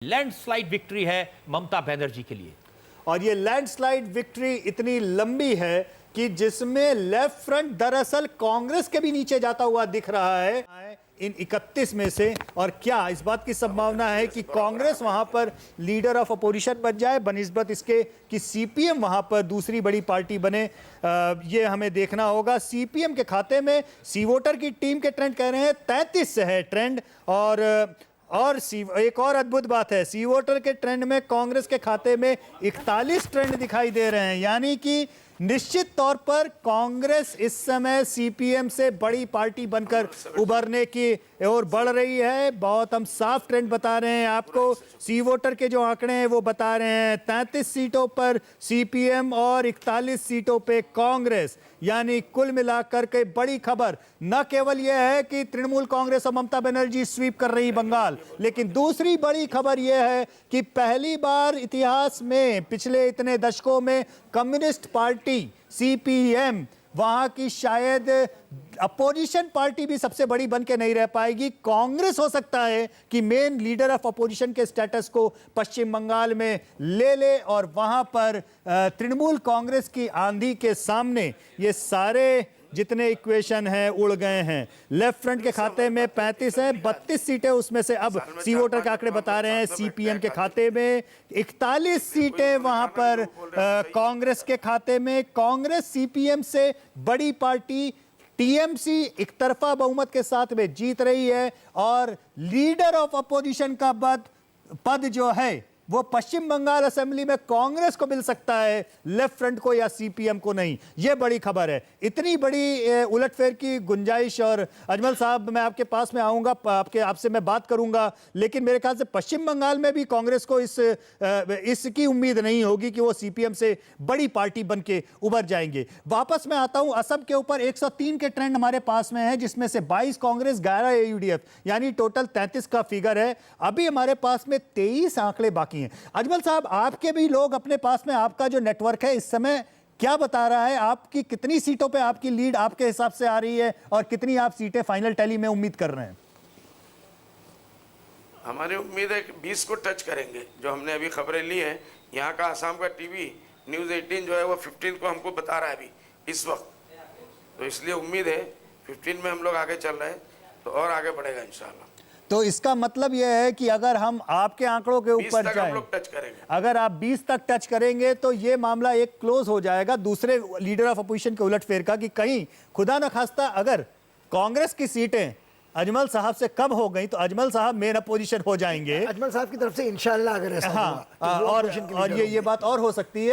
Landslide victory है ममता बनर्जी के लिए। और ये लैंडस्लाइड विक्ट्री इतनी लंबी है कि जिसमें लेफ्ट फ्रंट दरअसल कांग्रेस के भी नीचे जाता हुआ दिख रहा है इन 31 में से। और क्या इस बात की संभावना है कि कांग्रेस वहां पर लीडर ऑफ अपोजिशन बन जाए बनिस्बत इसके कि सीपीएम वहां पर दूसरी बड़ी पार्टी बने? ये हमें देखना होगा। सीपीएम के खाते में सी वोटर की टीम के ट्रेंड कह रहे हैं 33 से है ट्रेंड। और एक और अद्भुत बात है, सी वोटर के ट्रेंड में कांग्रेस के खाते में 41 ट्रेंड दिखाई दे रहे हैं। यानी कि निश्चित तौर पर कांग्रेस इस समय सीपीएम से बड़ी पार्टी बनकर उभरने की ओर बढ़ रही है। बहुत हम साफ ट्रेंड बता रहे हैं आपको। सी वोटर के जो आंकड़े हैं वो बता रहे हैं 33 सीटों पर सीपीएम और 41 सीटों पे कांग्रेस। यानी कुल मिलाकर के बड़ी खबर न केवल यह है कि तृणमूल कांग्रेस और ममता बनर्जी स्वीप कर रही बंगाल, लेकिन दूसरी बड़ी खबर यह है कि पहली बार इतिहास में पिछले इतने दशकों में कम्युनिस्ट पार्टी सीपीएम वहां की शायद अपोजिशन पार्टी भी सबसे बड़ी बन के नहीं रह पाएगी। कांग्रेस हो सकता है कि मेन लीडर ऑफ अपोजिशन के स्टेटस को पश्चिम बंगाल में ले ले और वहां पर तृणमूल कांग्रेस की आंधी के सामने ये सारे जितने इक्वेशन हैं उड़ गए हैं। लेफ्ट फ्रंट के खाते में 35 है, 32 सीटें उसमें से अब सी वोटर के आंकड़े बता रहे हैं सीपीएम के खाते में 41 सीटें वहां पर कांग्रेस के खाते में। कांग्रेस सीपीएम से बड़ी पार्टी टीएमसी एक तरफा बहुमत के साथ में जीत रही है और लीडर ऑफ अपोजिशन का पद जो है वो पश्चिम बंगाल असेंबली में कांग्रेस को मिल सकता है, लेफ्ट फ्रंट को या सीपीएम को नहीं। यह बड़ी खबर है। इतनी बड़ी उलटफेर की गुंजाइश। और अजमल साहब, मैं आपके पास में आऊंगा, आपसे मैं बात करूंगा, लेकिन मेरे ख्याल से पश्चिम बंगाल में भी कांग्रेस को इसकी उम्मीद नहीं होगी कि वो सीपीएम से बड़ी पार्टी बन के उभर जाएंगे। वापस मैं आता हूं असम के ऊपर। 103 के ट्रेंड हमारे पास में है, जिसमें से 22 कांग्रेस, 11 एयूडीएफ, यानी टोटल 33 का फिगर है। अभी हमारे पास में 23 आंकड़े बाकी। अजमल साहब, आपके भी लोग अपने पास में, आपका जो नेटवर्क है इस समय क्या बता रहा है? आपकी कितनी सीटों पे आपकी लीड आपके हिसाब से आ रही है और कितनी आप सीटें फाइनल टैली में उम्मीद कर रहे हैं? हमारी उम्मीद है कि 20 को टच करेंगे। जो हमने अभी खबरें ली हैं, यहाँ का आसाम का टीवी न्यूज़ 18 जो है वो 15 को हमको बता रहा है अभी इस वक्त। तो इसलिए उम्मीद है 15 में हम लोग आगे चल रहे हैं तो और आगे बढ़ेगा इंशाल्लाह। तो इसका मतलब यह है कि अगर हम आपके आंकड़ों के ऊपर जाएं, अगर आप 20 तक टच करेंगे तो यह मामला एक क्लोज हो जाएगा दूसरे लीडर ऑफ अपोजिशन के उलटफेर का, कि कहीं खुदा न खास्ता अगर कांग्रेस की सीटें अजमल साहब से कम हो गई तो अजमल साहब मेन अपोजिशन हो जाएंगे। अजमल साहब की तरफ से इंशाल्लाह अगर ऐसा हुआ, तो और ये बात और हो सकती है।